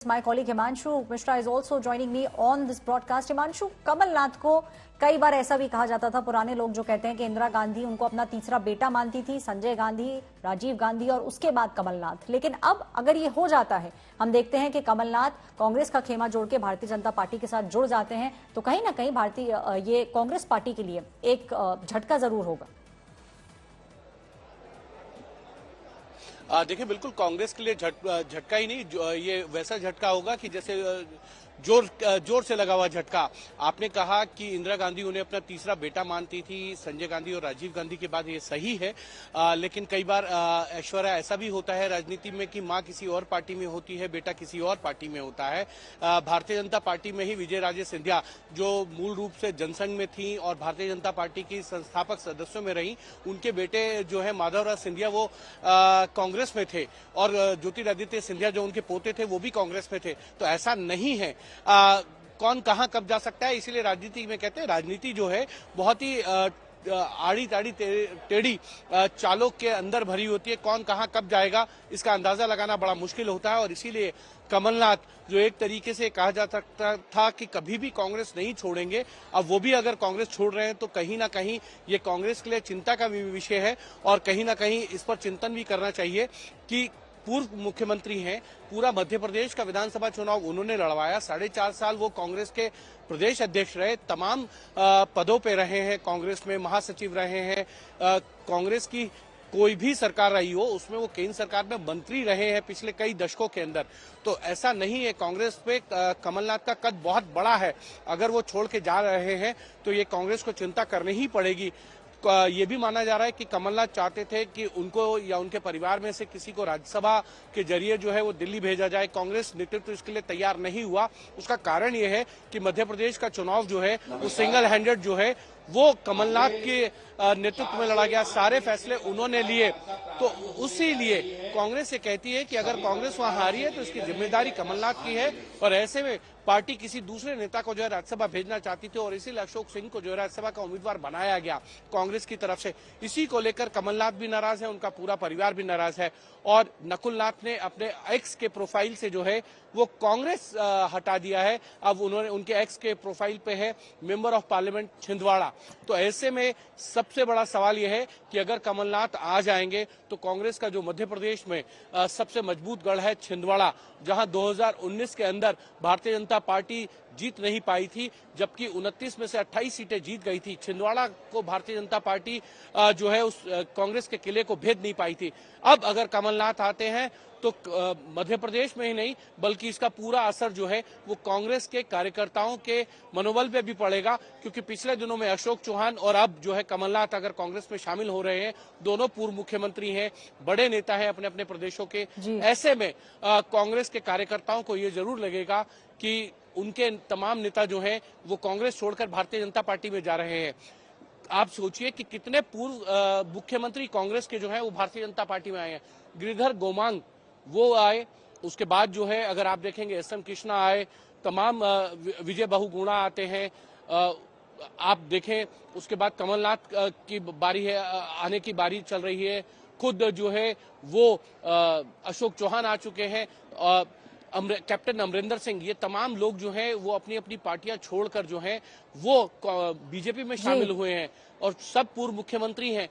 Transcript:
My colleague Himanshu Mishra is also joining me on this broadcast. Himanshu, Kamal Nath को कई बार ऐसा भी कहा जाता था, पुराने लोग जो कहते हैं कि इंदिरा गांधी उनको अपना तीसरा बेटा मानती थी, संजय गांधी, राजीव गांधी और उसके बाद कमलनाथ। लेकिन अब अगर ये हो जाता है, हम देखते हैं कि कमलनाथ कांग्रेस का खेमा जोड़ के भारतीय जनता पार्टी के साथ जुड़ जाते हैं, तो कहीं ना कहीं ये कांग्रेस पार्टी के लिए एक झटका जरूर होगा। देखिए, बिल्कुल कांग्रेस के लिए झटका ही नहीं, ये वैसा झटका होगा कि जैसे जोर से लगा हुआ झटका। आपने कहा कि इंदिरा गांधी उन्हें अपना तीसरा बेटा मानती थी, संजय गांधी और राजीव गांधी के बाद, ये सही है। लेकिन कई बार ऐश्वर्या ऐसा भी होता है राजनीति में कि माँ किसी और पार्टी में होती है, बेटा किसी और पार्टी में होता है। भारतीय जनता पार्टी में ही विजय राजे सिंधिया, जो मूल रूप से जनसंघ में थी और भारतीय जनता पार्टी की संस्थापक सदस्यों में रही, उनके बेटे जो है माधवराज सिंधिया, वो कांग्रेस में थे, और ज्योतिरादित्य सिंधिया जो उनके पोते थे वो भी कांग्रेस में थे। तो ऐसा नहीं है कौन कहां कब जा सकता है। इसीलिए राजनीति में कहते हैं, राजनीति जो है बहुत ही आड़ी ताड़ी टेढ़ी चालों के अंदर भरी होती है। कौन कहां कब जाएगा इसका अंदाजा लगाना बड़ा मुश्किल होता है। और इसीलिए कमलनाथ, जो एक तरीके से कहा जा सकता था कि कभी भी कांग्रेस नहीं छोड़ेंगे, अब वो भी अगर कांग्रेस छोड़ रहे हैं तो कहीं ना कहीं ये कांग्रेस के लिए चिंता का विषय है। और कहीं ना कहीं इस पर चिंतन भी करना चाहिए कि पूर्व मुख्यमंत्री हैं, पूरा मध्य प्रदेश का विधानसभा चुनाव उन्होंने लड़वाया, 4.5 साल वो कांग्रेस के प्रदेश अध्यक्ष रहे, तमाम पदों पे रहे हैं, कांग्रेस में महासचिव रहे हैं। कांग्रेस की कोई भी सरकार रही हो उसमें वो केंद्र सरकार में मंत्री रहे हैं पिछले कई दशकों के अंदर। तो ऐसा नहीं है, कांग्रेस पे कमलनाथ का कद बहुत बड़ा है। अगर वो छोड़ के जा रहे हैं तो ये कांग्रेस को चिंता करनी ही पड़ेगी। ये भी माना जा रहा है कि कमलनाथ चाहते थे कि उनको या उनके परिवार में से किसी को राज्यसभा के जरिए जो है वो दिल्ली भेजा जाए। कांग्रेस नेतृत्व इसके लिए तैयार नहीं हुआ। उसका कारण ये है कि मध्य प्रदेश का चुनाव जो है वो सिंगल हैंडेड जो है वो कमलनाथ के नेतृत्व में लड़ा गया, सारे फैसले उन्होंने लिए। तो उसी लिए कांग्रेस ये कहती है कि अगर कांग्रेस वहां हारी है तो इसकी जिम्मेदारी कमलनाथ की है। और ऐसे में पार्टी किसी दूसरे नेता को जो है राज्यसभा भेजना चाहती थी, और इसीलिए अशोक सिंह को जो है राज्यसभा का उम्मीदवार बनाया गया कांग्रेस की तरफ से। इसी को लेकर कमलनाथ भी नाराज है, उनका पूरा परिवार भी नाराज है। और नकुलनाथ ने अपने एक्स के प्रोफाइल से जो है वो कांग्रेस हटा दिया है। अब उन्होंने उनके एक्स के प्रोफाइल पे है मेंबर ऑफ पार्लियामेंट छिंदवाड़ा। तो ऐसे में सबसे बड़ा सवाल यह है कि अगर कमलनाथ आ जाएंगे तो कांग्रेस का जो मध्य प्रदेश में सबसे मजबूत गढ़ है छिंदवाड़ा, जहां 2019 के अंदर भारतीय जनता पार्टी जीत नहीं पाई थी, जबकि 29 में से 28 सीटें जीत गई थी। छिंदवाड़ा को भारतीय जनता पार्टी जो है उस कांग्रेस के किले को भेद नहीं पाई थी। अब अगर कमलनाथ आते हैं तो मध्य प्रदेश में ही नहीं बल्कि इसका पूरा असर जो है वो कांग्रेस के कार्यकर्ताओं के मनोबल पे भी पड़ेगा। क्योंकि पिछले दिनों में अशोक चौहान और अब जो है कमलनाथ अगर कांग्रेस में शामिल हो रहे हैं, दोनों पूर्व मुख्यमंत्री हैं, बड़े नेता हैं अपने अपने प्रदेशों के। ऐसे में कांग्रेस के कार्यकर्ताओं को ये जरूर लगेगा कि उनके तमाम नेता जो हैं वो कांग्रेस छोड़कर भारतीय जनता पार्टी में जा रहे हैं। आप सोचिए कि कितने पूर्व मुख्यमंत्री कांग्रेस के जो है वो भारतीय जनता पार्टी में आए हैं। गिरिधर गोमांग वो आए, उसके बाद जो है अगर आप देखेंगे एसएम कृष्णा आए, तमाम विजय बहुगुणा आते हैं। आप देखें उसके बाद कमलनाथ की बारी है, आने की बारी चल रही है। खुद जो है वो अशोक चौहान आ चुके हैं, कैप्टन अमरिंदर सिंह, ये तमाम लोग जो हैं वो अपनी अपनी पार्टियां छोड़कर जो हैं वो बीजेपी में शामिल हुए हैं और सब पूर्व मुख्यमंत्री हैं।